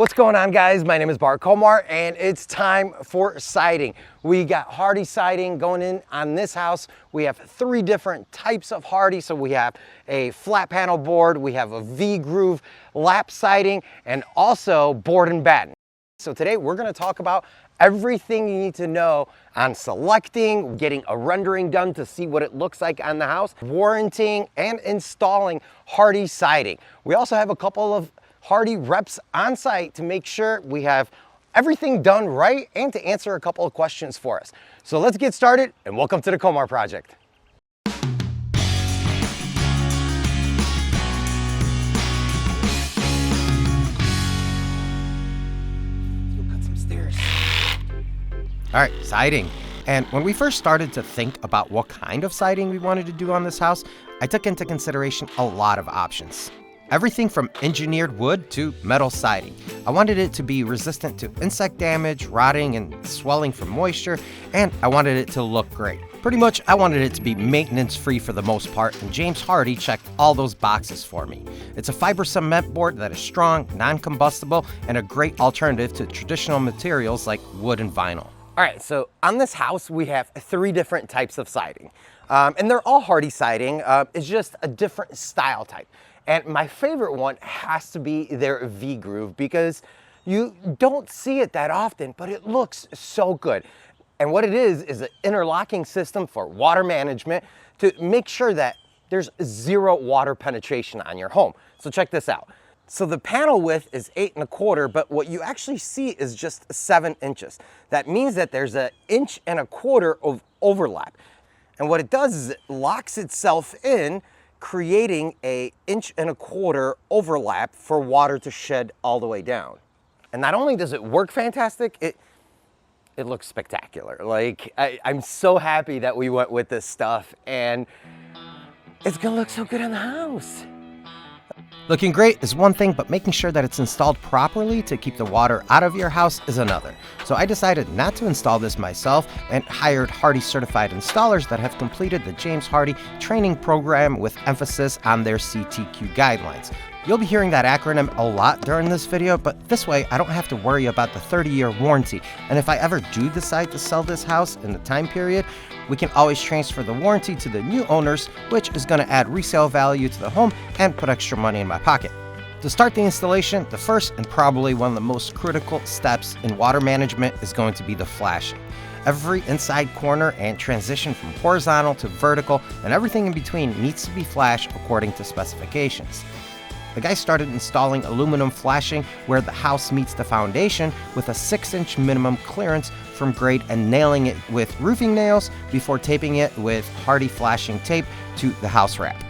What's going on, guys? My name is Bart Komar and it's time for siding. We got Hardie siding going in on this house. We have 3 different types of Hardie. So we have a flat panel board, we have a V-groove lap siding, and also board and batten. So today we're going to talk about everything you need to know on selecting, getting a rendering done to see what it looks like on the house, warranting and installing Hardie siding. We also have a couple of Hardie reps on site to make sure we have everything done right and to answer a couple of questions for us. So let's get started and welcome to the Komar Project. Let's go cut some stairs. All right, siding. And when we first started to think about what kind of siding we wanted to do on this house, I took into consideration a lot of options. Everything from engineered wood to metal siding. I wanted it to be resistant to insect damage, rotting, and swelling from moisture, and I wanted it to look great. Pretty much, I wanted it to be maintenance-free for the most part, and James Hardie checked all those boxes for me. It's a fiber cement board that is strong, non-combustible, and a great alternative to traditional materials like wood and vinyl. All right, so on this house, we have 3 different types of siding, and they're all Hardie siding. It's just a different style type. And my favorite one has to be their V-groove because you don't see it that often, but it looks so good. And what it is an interlocking system for water management to make sure that there's 0 water penetration on your home. So check this out. So the panel width is 8 1/4, but what you actually see is just 7 inches. That means that there's 1 1/4 inches of overlap. And what it does is it locks itself in, creating a 1 1/4 inch overlap for water to shed all the way down. And not only does it work fantastic, it looks spectacular. Like, I'm so happy that we went with this stuff, and it's gonna look so good on the house. Looking great is one thing, but making sure that it's installed properly to keep the water out of your house is another. So I decided not to install this myself and hired Hardie certified installers that have completed the James Hardie training program with emphasis on their CTQ guidelines. You'll be hearing that acronym a lot during this video, but this way I don't have to worry about the 30-year warranty. And if I ever do decide to sell this house in the time period, we can always transfer the warranty to the new owners, which is going to add resale value to the home and put extra money in my pocket. To start the installation, the first and probably one of the most critical steps in water management is going to be the flashing. Every inside corner and transition from horizontal to vertical and everything in between needs to be flashed according to specifications. The guy started installing aluminum flashing where the house meets the foundation with a 6-inch minimum clearance from grade and nailing it with roofing nails before taping it with Hardie flashing tape to the house wrap.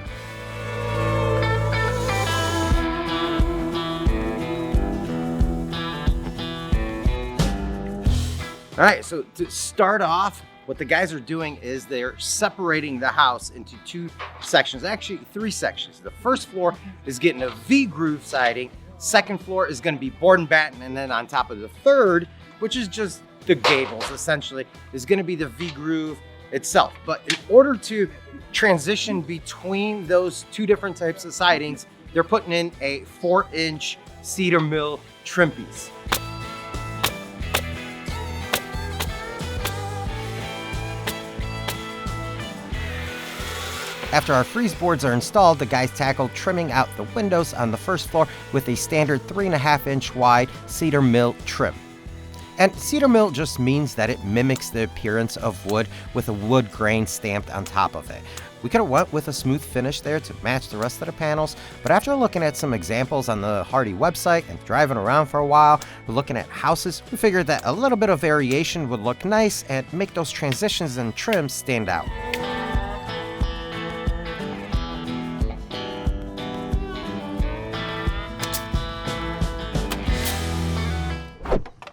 All right, so to start off, what the guys are doing is they're separating the house into 2 sections, actually 3 sections. The first floor is getting a V-groove siding, second floor is going to be board and batten, and then on top of the third, which is just the gables essentially, is going to be the V-groove itself. But in order to transition between those 2 different types of sidings, they're putting in a 4-inch cedar mill trim piece. After our freeze boards are installed, the guys tackled trimming out the windows on the first floor with a standard 3.5-inch wide cedar mill trim. And cedar mill just means that it mimics the appearance of wood with a wood grain stamped on top of it. We could have went with a smooth finish there to match the rest of the panels, but after looking at some examples on the Hardie website and driving around for a while, looking at houses, we figured that a little bit of variation would look nice and make those transitions and trims stand out.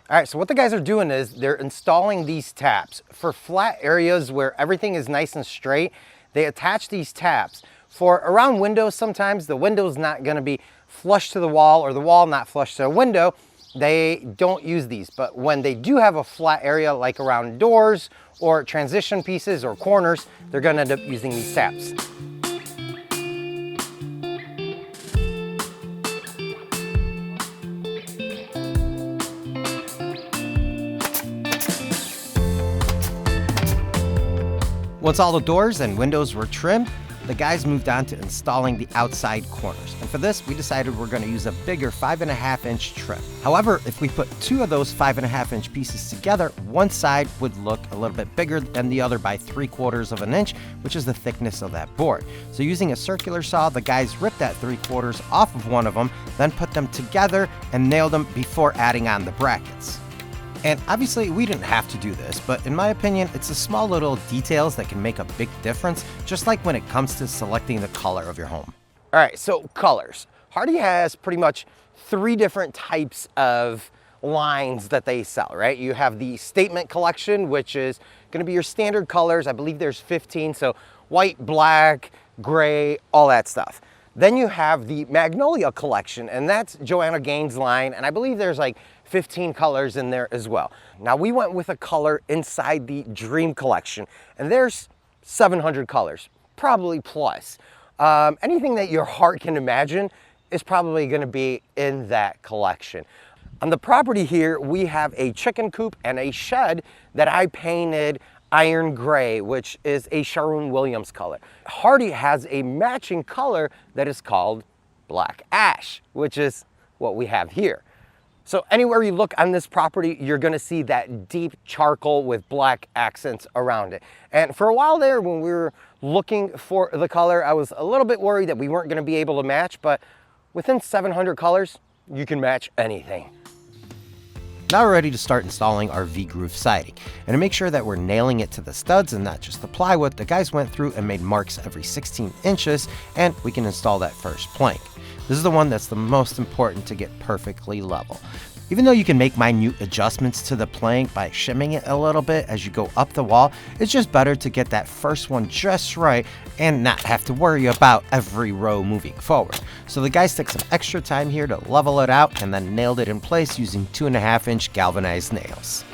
All right, so what the guys are doing is they're installing these taps. For flat areas where everything is nice and straight, they attach these taps. For around windows, sometimes the window's not gonna be flush to the wall or the wall not flush to the window, they don't use these. But when they do have a flat area like around doors or transition pieces or corners, they're gonna end up using these taps. Once all the doors and windows were trimmed, the guys moved on to installing the outside corners. And for this, we decided we're going to use a bigger 5.5-inch trim. However, if we put two of those 5.5-inch pieces together, one side would look a little bit bigger than the other by 3/4 of an inch, which is the thickness of that board. So using a circular saw, the guys ripped that 3/4 off of one of them, then put them together and nailed them before adding on the brackets. And obviously, we didn't have to do this, but in my opinion, it's the small little details that can make a big difference, just like when it comes to selecting the color of your home. All right, so colors. Hardie has pretty much 3 different types of lines that they sell, right? You have the statement collection, which is going to be your standard colors. I believe there's 15, so white, black, gray, all that stuff. Then you have the Magnolia collection, and that's Joanna Gaines' line, and I believe there's like 15 colors in there as well. Now we went with a color inside the Dream collection, and there's 700 colors, probably plus. Anything that your heart can imagine is probably going to be in that collection. On the property here, we have a chicken coop and a shed that I painted iron gray, which is a Sharon Williams color. Hardie has a matching color that is called black ash, which is what we have here. So anywhere you look on this property, you're gonna see that deep charcoal with black accents around it. And for a while there, when we were looking for the color, I was a little bit worried that we weren't gonna be able to match, but within 700 colors, you can match anything. Now we're ready to start installing our V-groove siding. And to make sure that we're nailing it to the studs and not just the plywood, the guys went through and made marks every 16 inches, and we can install that first plank. This is the one that's the most important to get perfectly level. Even though you can make minute adjustments to the plank by shimming it a little bit as you go up the wall, it's just better to get that first one just right and not have to worry about every row moving forward. So the guys took some extra time here to level it out and then nailed it in place using 2.5-inch galvanized nails.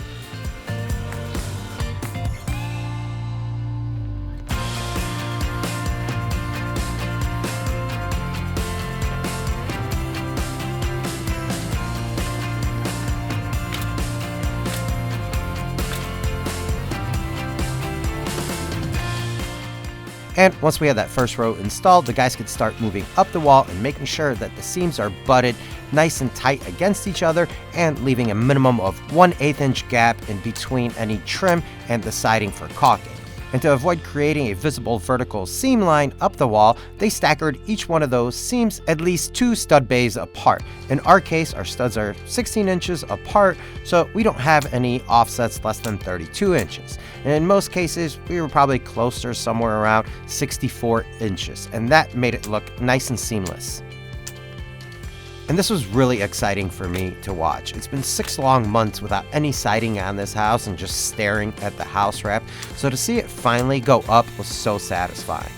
And once we had that first row installed, the guys could start moving up the wall and making sure that the seams are butted nice and tight against each other and leaving a minimum of 1/8 inch gap in between any trim and the siding for caulking. And to avoid creating a visible vertical seam line up the wall, they staggered each one of those seams at least 2 stud bays apart. In our case, our studs are 16 inches apart, so we don't have any offsets less than 32 inches. And in most cases, we were probably closer, somewhere around 64 inches, and that made it look nice and seamless. And this was really exciting for me to watch. It's been 6 long months without any siding on this house and just staring at the house wrap. So to see it finally go up was so satisfying.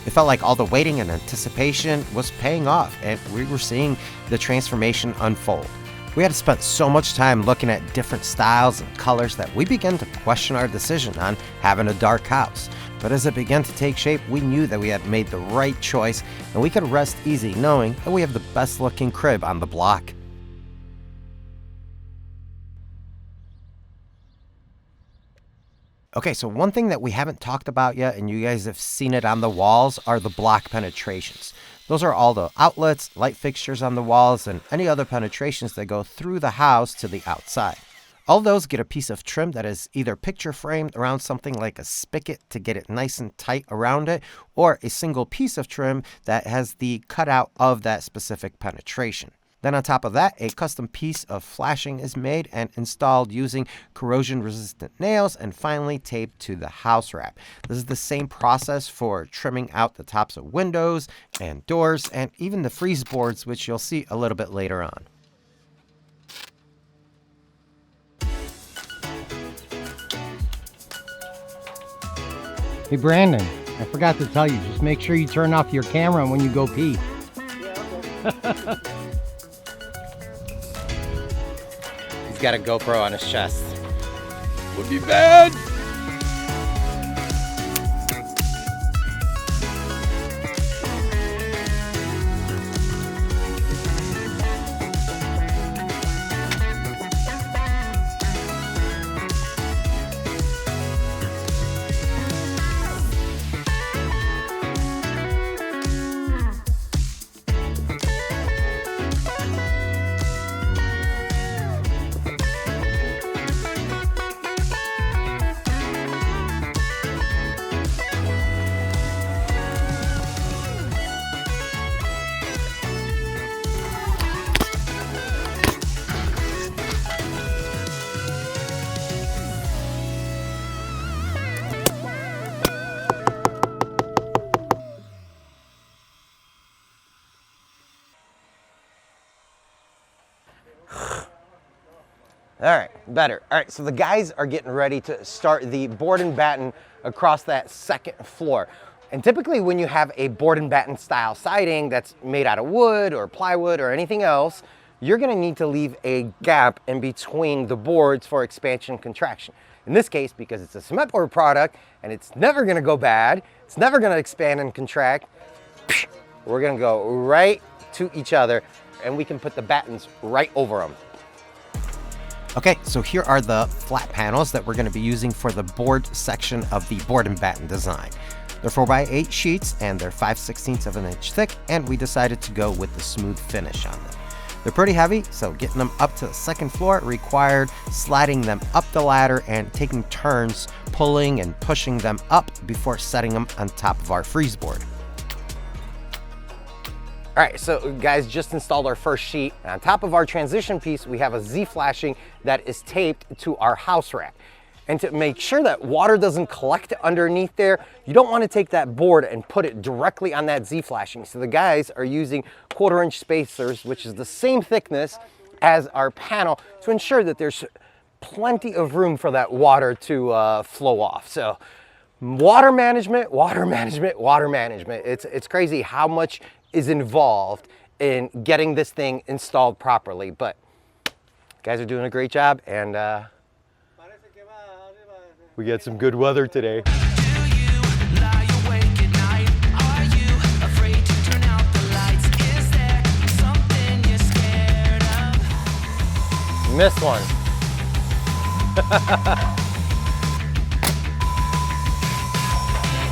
It felt like all the waiting and anticipation was paying off, and we were seeing the transformation unfold. We had spent so much time looking at different styles and colors that we began to question our decision on having a dark house. But as it began to take shape, we knew that we had made the right choice, and we could rest easy knowing that we have the best looking crib on the block. Okay, so one thing that we haven't talked about yet, and you guys have seen it on the walls, are the block penetrations. Those are all the outlets, light fixtures on the walls, and any other penetrations that go through the house to the outside. All those get a piece of trim that is either picture framed around something like a spigot to get it nice and tight around it, or a single piece of trim that has the cutout of that specific penetration. Then on top of that, a custom piece of flashing is made and installed using corrosion-resistant nails and finally taped to the house wrap. This is the same process for trimming out the tops of windows and doors and even the freeze boards, which you'll see a little bit later on. Hey Brandon, I forgot to tell you, just make sure you turn off your camera when you go pee. Yeah, okay. He's got a GoPro on his chest. Would be bad! All right, better. All right, so the guys are getting ready to start the board and batten across that second floor. And typically when you have a board and batten style siding that's made out of wood or plywood or anything else, you're gonna need to leave a gap in between the boards for expansion and contraction. In this case, because it's a cement board product and it's never gonna go bad, it's never gonna expand and contract, we're gonna go right to each other and we can put the battens right over them. Okay, so here are the flat panels that we're going to be using for the board section of the board and batten design. They're 4x8 sheets and they're 5/16 of an inch thick, and we decided to go with the smooth finish on them. They're pretty heavy, so getting them up to the second floor required sliding them up the ladder and taking turns pulling and pushing them up before setting them on top of our freeze board. All right, so guys, just installed our first sheet. On top of our transition piece, we have a Z flashing that is taped to our house rack. And to make sure that water doesn't collect underneath there, you don't want to take that board and put it directly on that Z flashing. So the guys are using 1/4 inch spacers, which is the same thickness as our panel, to ensure that there's plenty of room for that water to flow off. So water management, water management, water management. It's crazy how much is involved in getting this thing installed properly, but guys are doing a great job, and we got some good weather today. Missed one.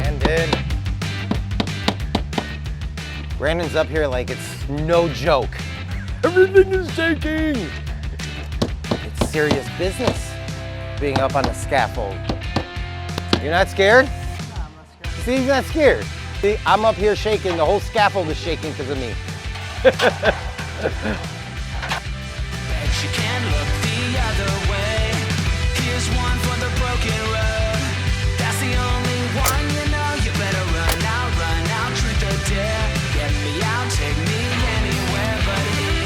And in. Brandon's up here like it's no joke. Everything is shaking. It's serious business being up on the scaffold. You're not scared? No, I'm not scared. See, he's not scared. See, I'm up here shaking. The whole scaffold is shaking because of me. Bet you can look the other way. Here's one for the broken road. That's the only one you know. You better run out, truth or dare. Get me out, take me anywhere but here.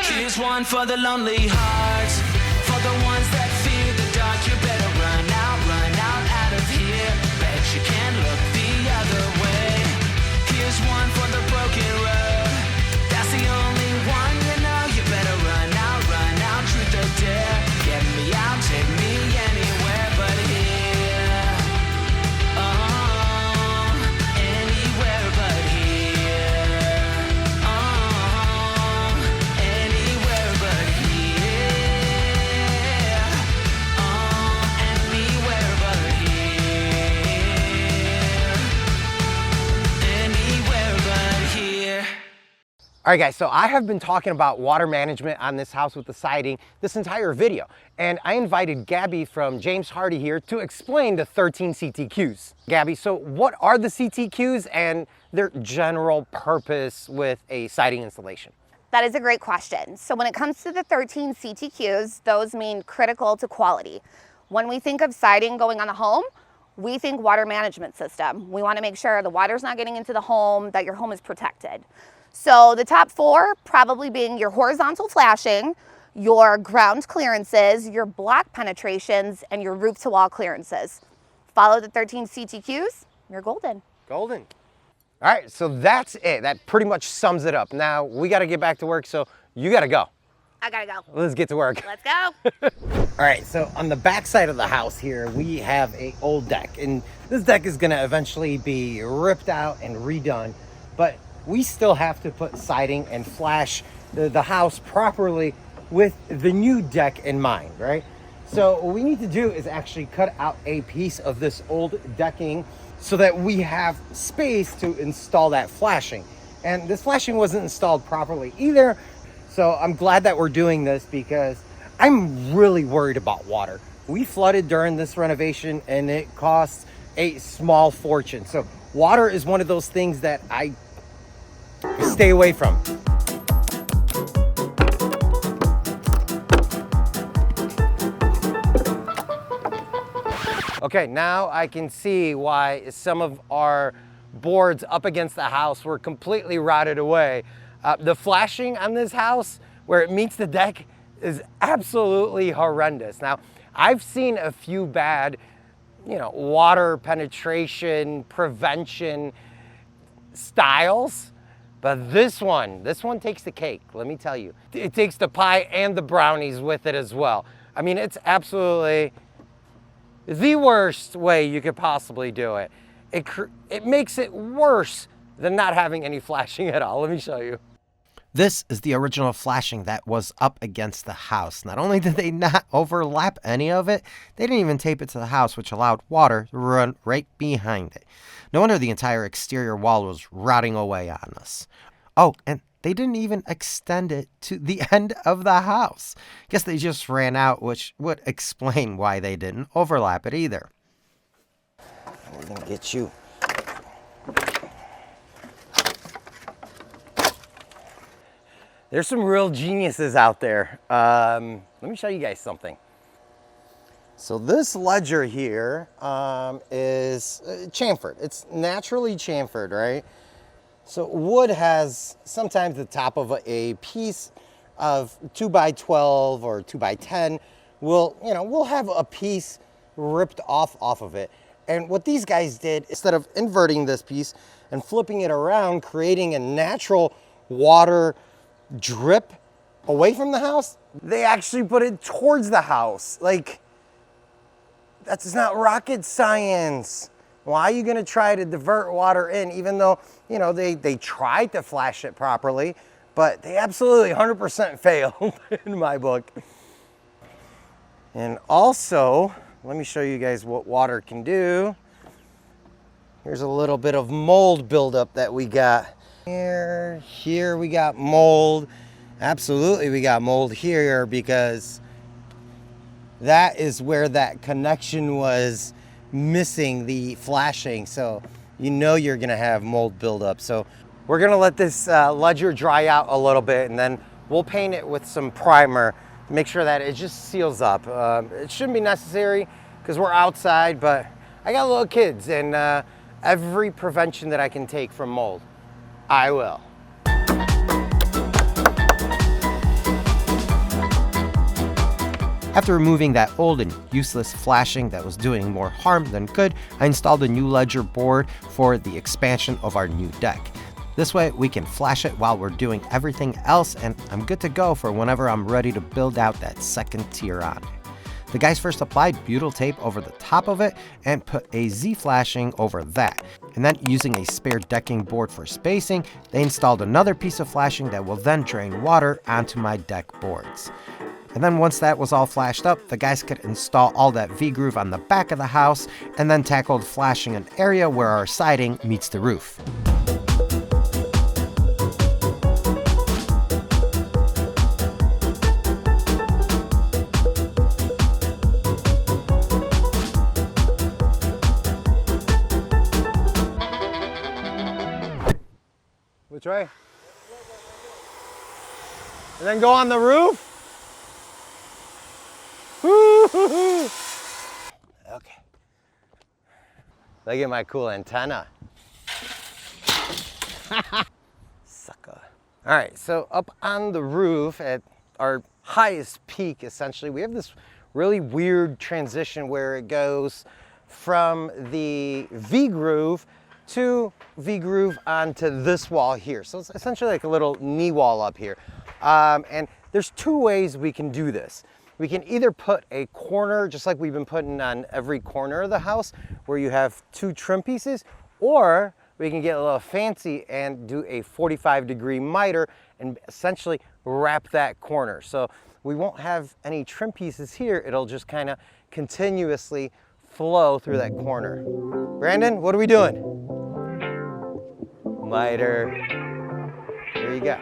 Here's one for the lonely hearts, for the ones that fear the dark. You better run out of here. Bet you can look the other way. Here's one for the broken road. That's the only one you know. You better run out, truth or dare. Get me out, take me anywhere but here. Oh, anywhere but here. Oh, anywhere but here. Oh, anywhere but here. Anywhere but here. All right, guys, so I have been talking about water management on this house with the siding this entire video, and I invited Gabby from James Hardie here to explain the 13 CTQs. Gabby, so what are the CTQs and their general purpose with a siding installation? That is a great question. So when it comes to the 13 CTQs, those mean critical to quality. When we think of siding going on a home, we think water management system. We want to make sure the water's not getting into the home, that your home is protected. So the top 4 probably being your horizontal flashing, your ground clearances, your block penetrations, and your roof to wall clearances. Follow the 13 CTQs, you're golden. Golden. All right, so that's it. That pretty much sums it up. Now we got to get back to work, so you got to go. I gotta go. Let's get to work. Let's go. All right, so on the back side of the house here, we have an old deck, and this deck is gonna eventually be ripped out and redone, but we still have to put siding and flash the house properly with the new deck in mind, right? So what we need to do is actually cut out a piece of this old decking so that we have space to install that flashing. And this flashing wasn't installed properly either. So I'm glad that we're doing this because I'm really worried about water. We flooded during this renovation and it costs a small fortune. So water is one of those things that I stay away from. Okay, now I can see why some of our boards up against the house were completely rotted away. The flashing on this house where it meets the deck is absolutely horrendous. Now, I've seen a few bad, water penetration, prevention styles, but this one takes the cake, let me tell you. It takes the pie and the brownies with it as well. I mean, it's absolutely the worst way you could possibly do it. It makes it worse than not having any flashing at all. Let me show you. This is the original flashing that was up against the house. Not only did they not overlap any of it, they didn't even tape it to the house, which allowed water to run right behind it. No wonder the entire exterior wall was rotting away on us. Oh, and they didn't even extend it to the end of the house. Guess they just ran out, which would explain why they didn't overlap it either. We're gonna get you. There's some real geniuses out there. Let me show you guys something. So this ledger here is chamfered. It's naturally chamfered, right? So wood has sometimes the top of a piece of 2x12 or 2x10 we'll have a piece ripped off of it. And what these guys did, instead of inverting this piece and flipping it around, creating a natural water drip away from the house, they actually put it towards the house. Like, that's not rocket science. Why are you gonna try to divert water in, even though, they tried to flash it properly, but they absolutely 100% failed in my book. And also, let me show you guys what water can do. Here's a little bit of mold buildup that we got. Here we got mold. Absolutely we got mold here because that is where that connection was missing the flashing. So you're gonna have mold buildup. So we're gonna let this ledger dry out a little bit and then we'll paint it with some primer to make sure that it just seals up. It shouldn't be necessary because we're outside, but I got little kids and every prevention that I can take from mold, I will. After removing that old and useless flashing that was doing more harm than good, I installed a new ledger board for the expansion of our new deck. This way we can flash it while we're doing everything else, and I'm good to go for whenever I'm ready to build out that second tier on it. The guys first applied butyl tape over the top of it and put a Z flashing over that. And then using a spare decking board for spacing, they installed another piece of flashing that will then drain water onto my deck boards. And then once that was all flashed up, the guys could install all that V-groove on the back of the house and then tackled flashing an area where our siding meets the roof. Which way? And then go on the roof? Okay. Look at my cool antenna. Sucker. All right, so up on the roof at our highest peak, essentially, we have this really weird transition where it goes from the V-groove to V-groove onto this wall here. So it's essentially like a little knee wall up here. And there's two ways we can do this. We can either put a corner, just like we've been putting on every corner of the house, where you have two trim pieces, or we can get a little fancy and do a 45-degree miter and essentially wrap that corner. So we won't have any trim pieces here. It'll just kind of continuously flow through that corner. Brandon, what are we doing? Miter. There you go.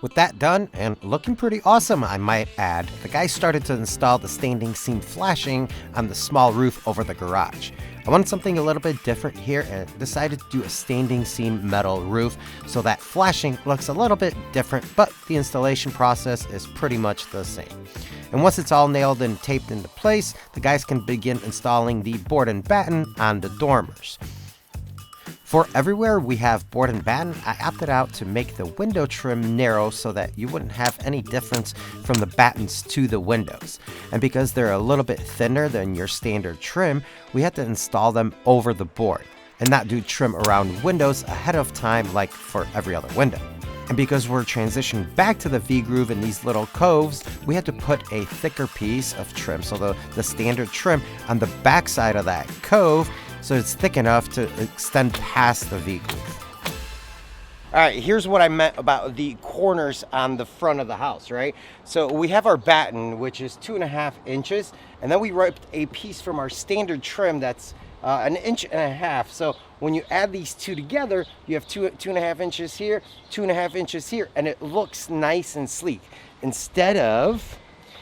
With that done, and looking pretty awesome I might add, the guys started to install the standing seam flashing on the small roof over the garage. I wanted something a little bit different here and decided to do a standing seam metal roof so that flashing looks a little bit different, but the installation process is pretty much the same. And once it's all nailed and taped into place, the guys can begin installing the board and batten on the dormers. For everywhere we have board and batten, I opted out to make the window trim narrow so that you wouldn't have any difference from the battens to the windows. And because they're a little bit thinner than your standard trim, we had to install them over the board and not do trim around windows ahead of time like for every other window. And because we're transitioning back to the V-groove in these little coves, we had to put a thicker piece of trim, so the standard trim on the back side of that cove, so it's thick enough to extend past the V-groove. All right, here's what I meant about the corners on the front of the house, right? So we have our batten, which is 2.5 inches, and then we ripped a piece from our standard trim that's 1.5 inches. So when you add these two together, you have 2.5 inches here, 2.5 inches here, and it looks nice and sleek. Instead of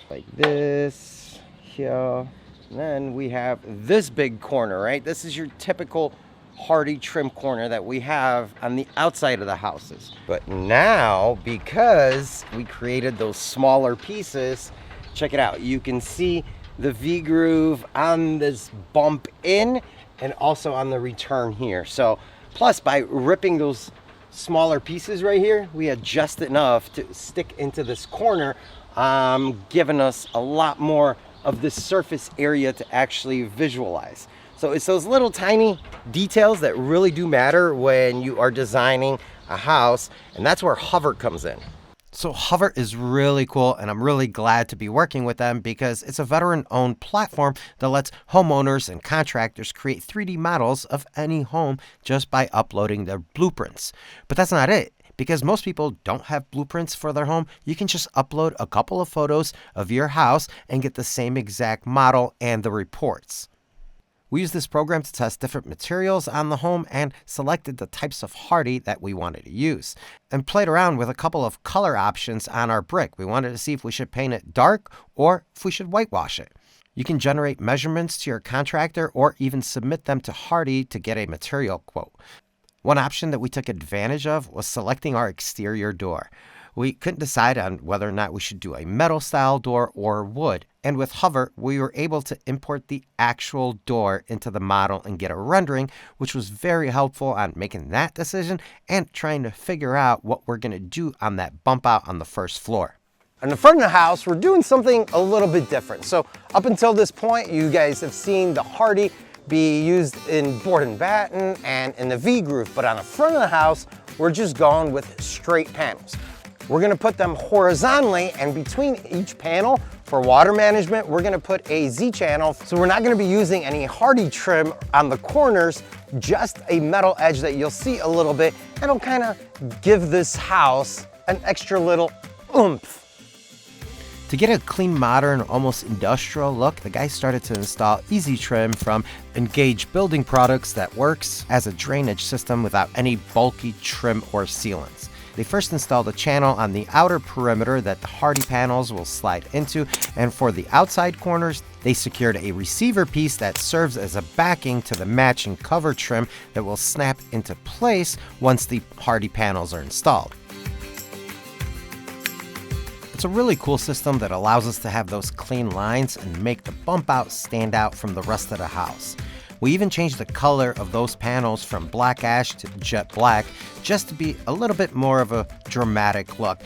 like this here, and then we have this big corner, right? This is your typical Hardie trim corner that we have on the outside of the houses. But now, because we created those smaller pieces, check it out. You can see the V-groove on this bump in and also on the return here. So plus by ripping those smaller pieces right here, we adjust it enough to stick into this corner, giving us a lot more of this surface area to actually visualize. So it's those little tiny details that really do matter when you are designing a house, and that's where Hover comes in. So Hover is really cool, and I'm really glad to be working with them because it's a veteran-owned platform that lets homeowners and contractors create 3D models of any home just by uploading their blueprints. But that's not it. Because most people don't have blueprints for their home, you can just upload a couple of photos of your house and get the same exact model and the reports. We used this program to test different materials on the home and selected the types of Hardie that we wanted to use, and played around with a couple of color options on our brick. We wanted to see if we should paint it dark or if we should whitewash it. You can generate measurements to your contractor or even submit them to Hardie to get a material quote. One option that we took advantage of was selecting our exterior door. We couldn't decide on whether or not we should do a metal style door or wood. And with Hover, we were able to import the actual door into the model and get a rendering, which was very helpful on making that decision and trying to figure out what we're going to do on that bump out on the first floor. On the front of the house, we're doing something a little bit different. So up until this point, you guys have seen the Hardie be used in board and batten and in the V-groove, but on the front of the house, we're just going with straight panels. We're gonna put them horizontally, and between each panel, for water management, we're gonna put a Z-channel, so we're not gonna be using any Hardie trim on the corners, just a metal edge that you'll see a little bit, and it'll kind of give this house an extra little oomph. To get a clean, modern, almost industrial look, the guys started to install Easy Trim from Engage Building Products that works as a drainage system without any bulky trim or sealants. They first installed a channel on the outer perimeter that the Hardie panels will slide into, and for the outside corners, they secured a receiver piece that serves as a backing to the matching cover trim that will snap into place once the Hardie panels are installed. It's a really cool system that allows us to have those clean lines and make the bump out stand out from the rest of the house. We even changed the color of those panels from black ash to jet black just to be a little bit more of a dramatic look.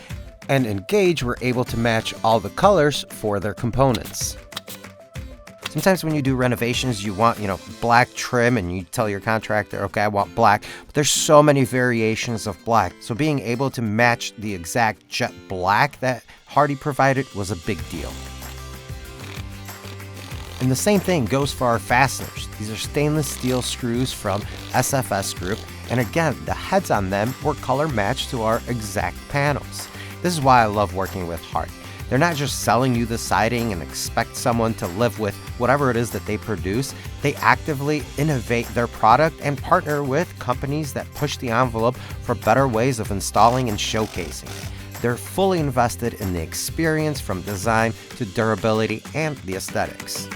And Engage were able to match all the colors for their components. Sometimes when you do renovations, you want, black trim, and you tell your contractor, okay, I want black, but there's so many variations of black. So being able to match the exact jet black that Hardie provided was a big deal. And the same thing goes for our fasteners. These are stainless steel screws from SFS Group, and again, the heads on them were color matched to our exact panels. This is why I love working with Hardie. They're not just selling you the siding and expect someone to live with whatever it is that they produce. They actively innovate their product and partner with companies that push the envelope for better ways of installing and showcasing. they're fully invested in the experience from design to durability and the aesthetics.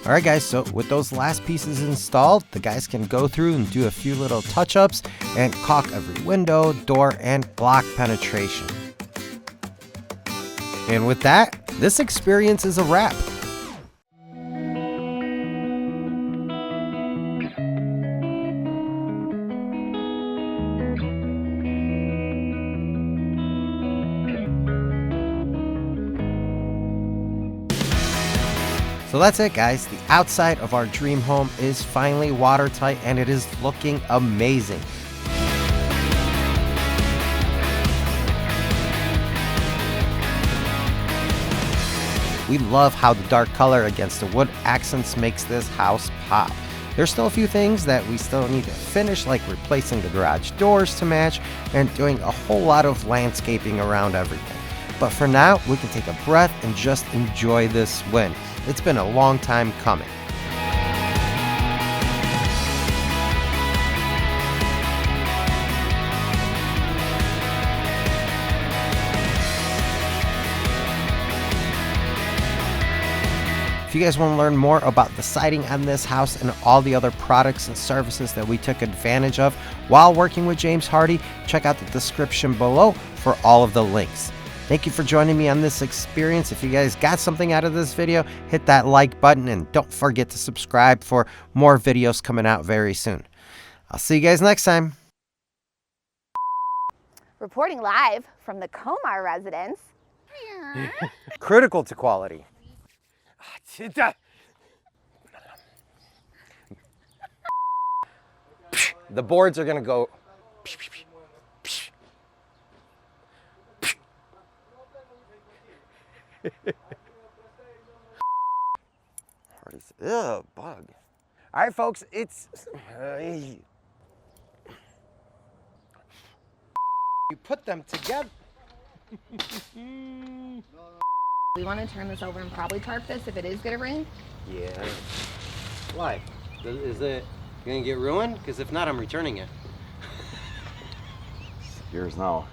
Alright guys, so with those last pieces installed, the guys can go through and do a few little touch-ups and caulk every window, door, and block penetration. And with that, this experience is a wrap. So that's it guys, the outside of our dream home is finally watertight and it is looking amazing. We love how the dark color against the wood accents makes this house pop. There's still a few things that we still need to finish, like replacing the garage doors to match and doing a whole lot of landscaping around everything. But for now, we can take a breath and just enjoy this win. It's been a long time coming. If you guys want to learn more about the siding on this house and all the other products and services that we took advantage of while working with James Hardie, check out the description below for all of the links. Thank you for joining me on this experience. If you guys got something out of this video, hit that like button and don't forget to subscribe for more videos coming out very soon. I'll see you guys next time. Reporting live from the Comar residence. Critical to quality. The boards are gonna go. Ugh, bug. All right, folks, it's. You put them together. We want to turn this over and probably tarp this if it is going to rain. Yeah. Why? Is it gonna get ruined? Because if not, I'm returning it. It's yours now.